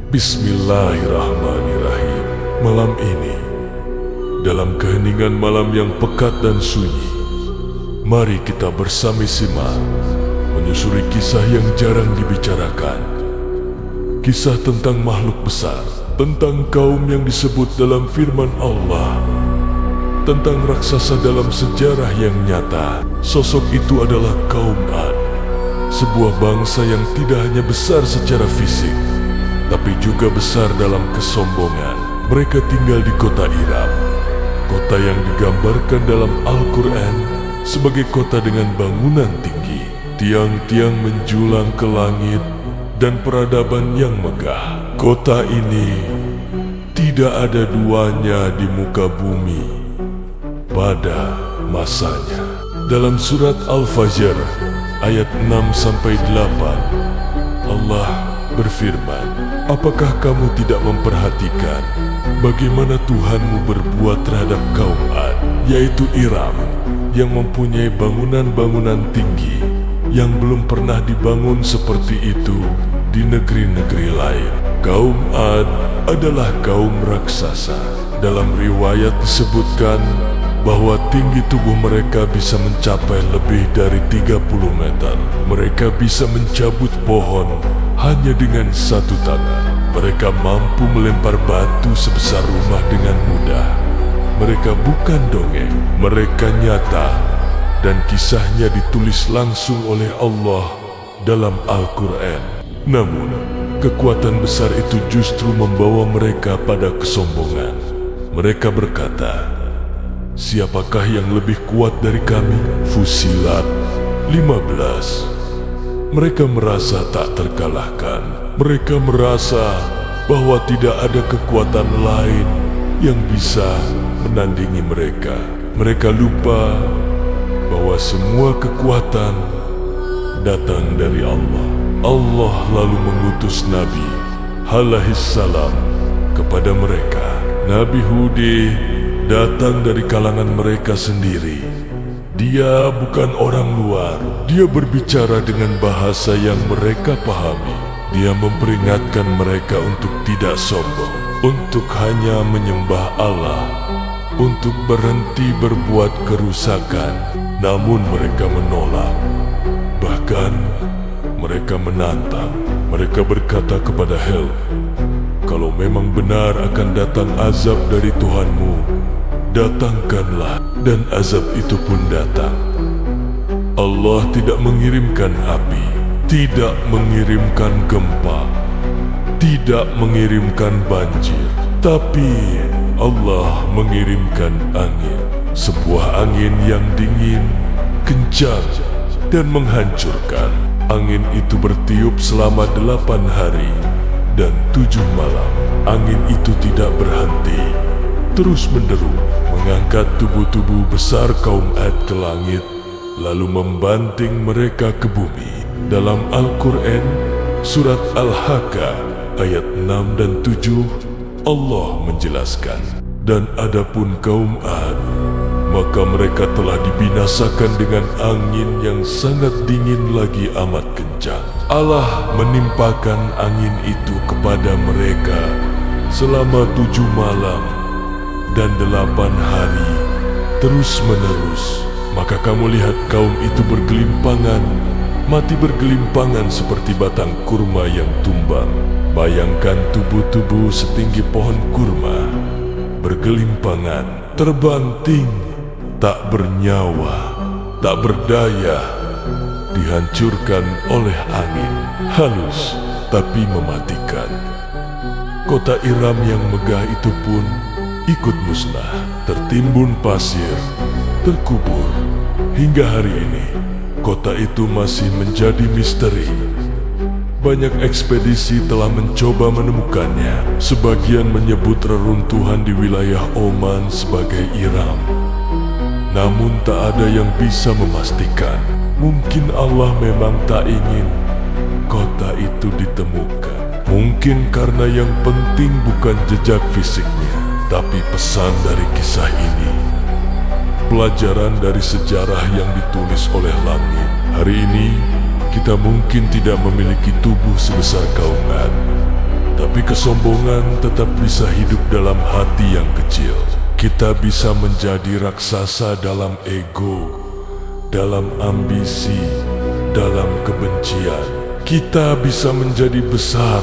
Bismillahirrahmanirrahim. Malam ini, dalam keheningan malam yang pekat dan sunyi, mari kita bersama-sama menyusuri kisah yang jarang dibicarakan. Kisah tentang makhluk besar, tentang kaum yang disebut dalam firman Allah, tentang raksasa dalam sejarah yang nyata. Sosok itu adalah kaum Ad, sebuah bangsa yang tidak hanya besar secara fisik, tapi juga besar dalam kesombongan. Mereka tinggal di kota Iram, kota yang digambarkan dalam Al-Quran sebagai kota dengan bangunan tinggi, tiang-tiang menjulang ke langit, dan peradaban yang megah. Kota ini tidak ada duanya di muka bumi pada masanya. Dalam surat Al-Fajr ayat 6-8, Allah berfirman, "Apakah kamu tidak memperhatikan bagaimana Tuhanmu berbuat terhadap kaum Ad, yaitu Iram, yang mempunyai bangunan-bangunan tinggi yang belum pernah dibangun seperti itu di negeri-negeri lain." Kaum Ad adalah kaum raksasa. Dalam riwayat disebutkan bahwa tinggi tubuh mereka bisa mencapai lebih dari 30 meter. Mereka bisa mencabut pohon hanya dengan satu tangan. Mereka mampu melempar batu sebesar rumah dengan mudah. Mereka bukan dongeng, mereka nyata, dan kisahnya ditulis langsung oleh Allah dalam Al-Quran. Namun, kekuatan besar itu justru membawa mereka pada kesombongan. Mereka berkata, "Siapakah yang lebih kuat dari kami?" Fusilat 15. Mereka merasa tak terkalahkan. Mereka merasa bahwa tidak ada kekuatan lain yang bisa menandingi mereka. Mereka lupa bahwa semua kekuatan datang dari Allah. Allah lalu mengutus Nabi alaihissalam kepada mereka. Nabi Hud datang dari kalangan mereka sendiri. Dia bukan orang luar. Dia berbicara dengan bahasa yang mereka pahami. Dia memperingatkan mereka untuk tidak sombong, untuk hanya menyembah Allah, untuk berhenti berbuat kerusakan. Namun mereka menolak. Bahkan mereka menantang. Mereka berkata kepada Hel, "Kalau memang benar akan datang azab dari Tuhanmu, datangkanlah." Dan azab itu pun datang. Allah tidak mengirimkan api, tidak mengirimkan gempa, tidak mengirimkan banjir, tapi Allah mengirimkan angin. Sebuah angin yang dingin, kencang, dan menghancurkan. Angin itu bertiup selama 8 hari dan 7 malam. Angin itu tidak berhenti, terus menderu, mengangkat tubuh-tubuh besar kaum Ad ke langit, lalu membanting mereka ke bumi. Dalam Al-Quran, surat Al-Haqqa ayat 6 dan 7, Allah menjelaskan, "Dan adapun kaum Ad, maka mereka telah dibinasakan dengan angin yang sangat dingin lagi amat kencang. Allah menimpakan angin itu kepada mereka selama 7 malam dan 8 hari terus-menerus. Maka kamu lihat kaum itu bergelimpangan, mati bergelimpangan seperti batang kurma yang tumbang. Bayangkan tubuh-tubuh setinggi pohon kurma, bergelimpangan, terbanting, tak bernyawa, tak berdaya, dihancurkan oleh angin, halus tapi mematikan. Kota Iram yang megah itu pun ikut musnah, tertimbun pasir, terkubur. Hingga hari ini, kota itu masih menjadi misteri. Banyak ekspedisi telah mencoba menemukannya. Sebagian menyebut reruntuhan di wilayah Oman sebagai Iram. Namun tak ada yang bisa memastikan. Mungkin Allah memang tak ingin kota itu ditemukan. Mungkin karena yang penting bukan jejak fisiknya, tapi pesan dari kisah ini. Pelajaran dari sejarah yang ditulis oleh langit. Hari ini, kita mungkin tidak memiliki tubuh sebesar kaum Ad, Tapi kesombongan tetap bisa hidup dalam hati yang kecil. Kita bisa menjadi raksasa dalam ego, dalam ambisi, dalam kebencian. Kita bisa menjadi besar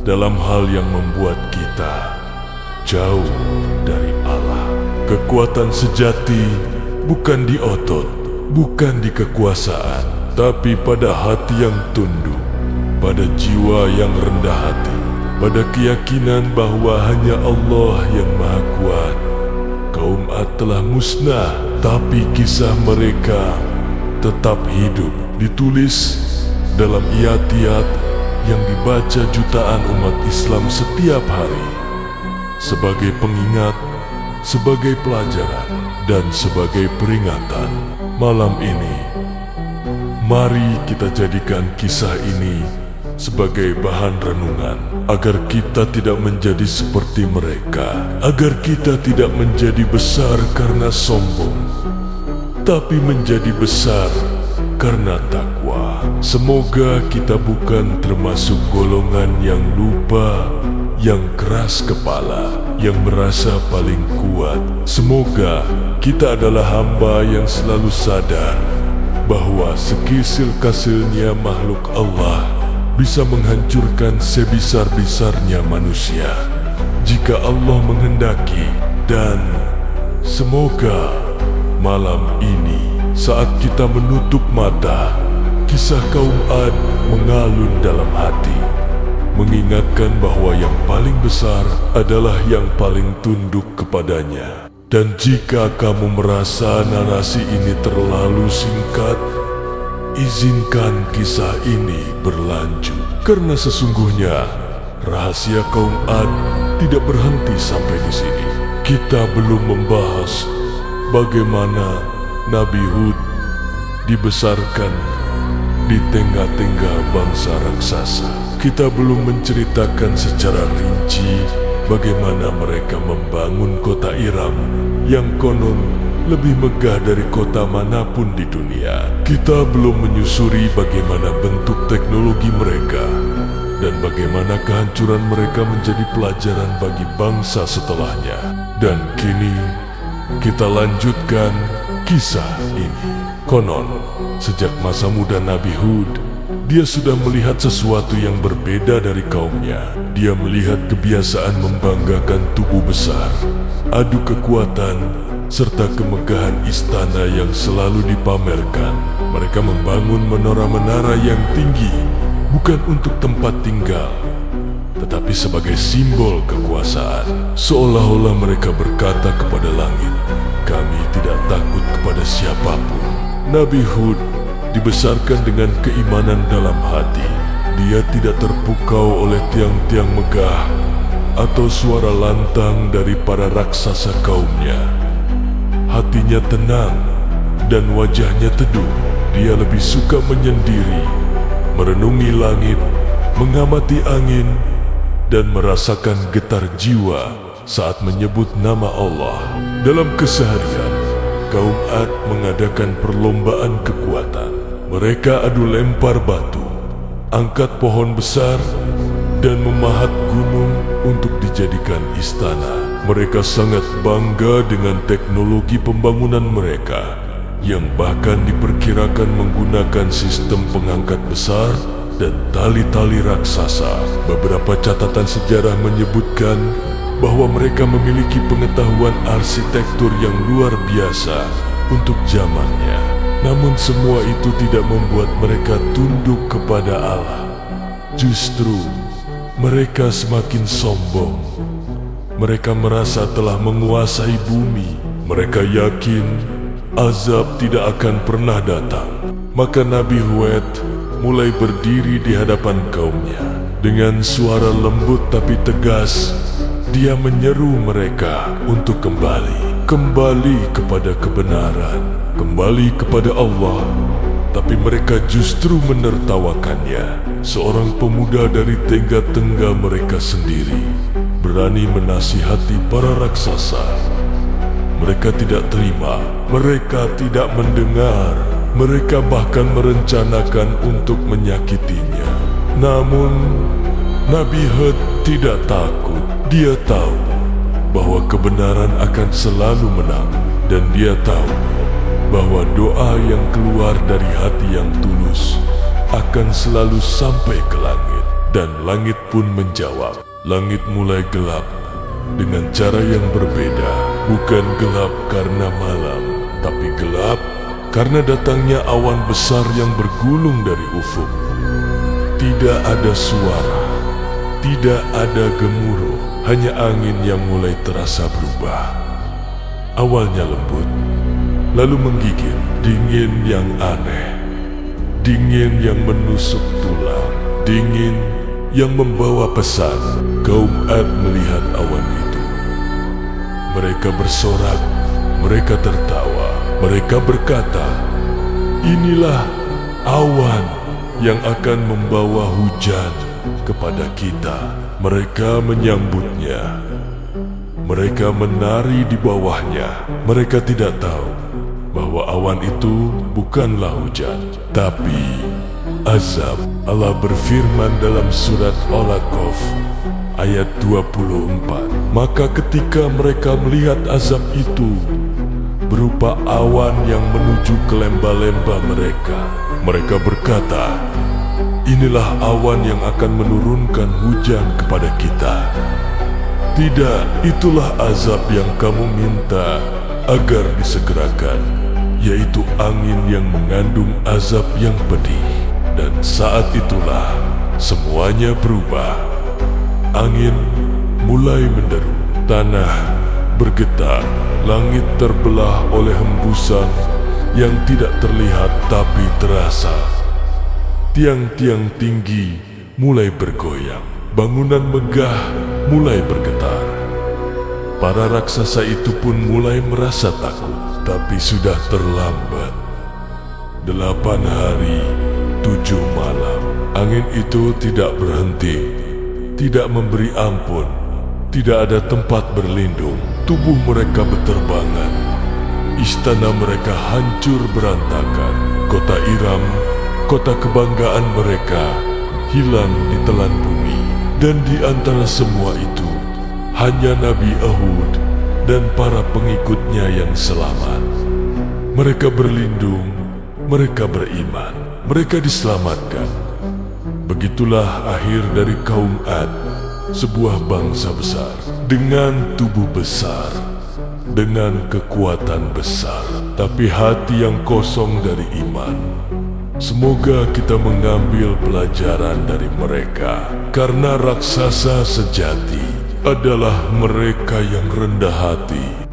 dalam hal yang membuat kita jauh dari Allah. Kekuatan sejati bukan di otot, bukan di kekuasaan, tapi pada hati yang tunduk, pada jiwa yang rendah hati, pada keyakinan bahwa hanya Allah yang Maha Kuat. Kaum Ad telah musnah, tapi kisah mereka tetap hidup, ditulis dalam iyat-iyat yang dibaca jutaan umat Islam setiap hari, sebagai pengingat, sebagai pelajaran, dan sebagai peringatan. Malam ini, mari kita jadikan kisah ini sebagai bahan renungan, agar kita tidak menjadi seperti mereka, agar kita tidak menjadi besar karena sombong, tapi menjadi besar karena takwa. Semoga kita bukan termasuk golongan yang lupa, yang keras kepala, yang merasa paling kuat. Semoga kita adalah hamba yang selalu sadar bahwa sekisil-kasilnya makhluk Allah bisa menghancurkan sebesar-besarnya manusia jika Allah menghendaki. Dan semoga malam ini saat kita menutup mata, kisah kaum Ad mengalun dalam hati, mengingatkan bahwa yang paling besar adalah yang paling tunduk kepadanya. Dan jika kamu merasa narasi ini terlalu singkat, izinkan kisah ini berlanjut, karena sesungguhnya rahasia kaum Ad tidak berhenti sampai di sini. Kita belum membahas bagaimana Nabi Hud dibesarkan di tengah-tengah bangsa raksasa. Kita belum menceritakan secara rinci bagaimana mereka membangun kota Iram yang konon lebih megah dari kota manapun di dunia. Kita belum menyusuri bagaimana bentuk teknologi mereka dan bagaimana kehancuran mereka menjadi pelajaran bagi bangsa setelahnya. Dan kini kita lanjutkan kisah ini. Konon, sejak masa muda Nabi Hud, dia sudah melihat sesuatu yang berbeda dari kaumnya. Dia melihat kebiasaan membanggakan tubuh besar, adu kekuatan, serta kemegahan istana yang selalu dipamerkan. Mereka membangun menara-menara yang tinggi, bukan untuk tempat tinggal, tetapi sebagai simbol kekuasaan. Seolah-olah mereka berkata kepada langit, "Kami tidak takut kepada siapapun." Nabi Hud dibesarkan dengan keimanan dalam hati. Dia tidak terpukau oleh tiang-tiang megah atau suara lantang dari para raksasa kaumnya. Hatinya tenang dan wajahnya teduh. Dia lebih suka menyendiri, merenungi langit, mengamati angin, dan merasakan getar jiwa saat menyebut nama Allah. Dalam keseharian, kaum Ad mengadakan perlombaan kekuatan. Mereka adu lempar batu, angkat pohon besar, dan memahat gunung untuk dijadikan istana. Mereka sangat bangga dengan teknologi pembangunan mereka, yang bahkan diperkirakan menggunakan sistem pengangkat besar dan tali-tali raksasa. Beberapa catatan sejarah menyebutkan bahwa mereka memiliki pengetahuan arsitektur yang luar biasa untuk zamannya. Namun semua itu tidak membuat mereka tunduk kepada Allah. Justru mereka semakin sombong. Mereka merasa telah menguasai bumi. Mereka yakin azab tidak akan pernah datang. Maka Nabi Hud mulai berdiri di hadapan kaumnya. Dengan suara lembut tapi tegas, dia menyeru mereka untuk kembali kepada kebenaran, kembali kepada Allah. Tapi mereka justru menertawakannya. Seorang pemuda dari tengah-tengah mereka sendiri berani menasihati para raksasa. Mereka tidak terima, mereka tidak mendengar, mereka bahkan merencanakan untuk menyakitinya. Namun, Nabi Hud tidak takut. Dia tahu bahwa kebenaran akan selalu menang, dan dia tahu bahwa doa yang keluar dari hati yang tulus akan selalu sampai ke langit. Dan langit pun menjawab. Langit mulai gelap dengan cara yang berbeda. Bukan gelap karena malam, tapi gelap karena datangnya awan besar yang bergulung dari ufuk. Tidak ada suara, tidak ada gemuruh, hanya angin yang mulai terasa berubah. Awalnya lembut, lalu menggigit, dingin yang aneh, dingin yang menusuk tulang, dingin yang membawa pesan. Kaum Ad melihat awan itu. Mereka bersorak, mereka tertawa, mereka berkata, "Inilah awan yang akan membawa hujan kepada kita." Mereka menyambutnya. Mereka menari di bawahnya. Mereka tidak tahu bahwa awan itu bukanlah hujan, tapi azab. Allah berfirman dalam surat Al-Aqaf ayat 24. Maka ketika mereka melihat azab itu berupa awan yang menuju ke lembah-lembah mereka, mereka berkata, "Inilah awan yang akan menurunkan hujan kepada kita." Tidak, itulah azab yang kamu minta agar disegerakan, yaitu angin yang mengandung azab yang pedih. Dan saat itulah semuanya berubah. Angin mulai menderu, tanah bergetar, langit terbelah oleh hembusan yang tidak terlihat tapi terasa. Tiang-tiang tinggi mulai bergoyang, bangunan megah mulai bergetar. Para raksasa itu pun mulai merasa takut, tapi sudah terlambat. 8 hari 7 malam, angin itu tidak berhenti, tidak memberi ampun, tidak ada tempat berlindung. Tubuh mereka berterbangan, istana mereka hancur berantakan, kota Iram, kota kebanggaan mereka, hilang ditelan bumi. Dan di antara semua itu, hanya Nabi Hud dan para pengikutnya yang selamat. Mereka berlindung, mereka beriman. Mereka diselamatkan. Begitulah akhir dari kaum Ad, sebuah bangsa besar, dengan tubuh besar, dengan kekuatan besar, tapi hati yang kosong dari iman. Semoga kita mengambil pelajaran dari mereka, karena raksasa sejati adalah mereka yang rendah hati,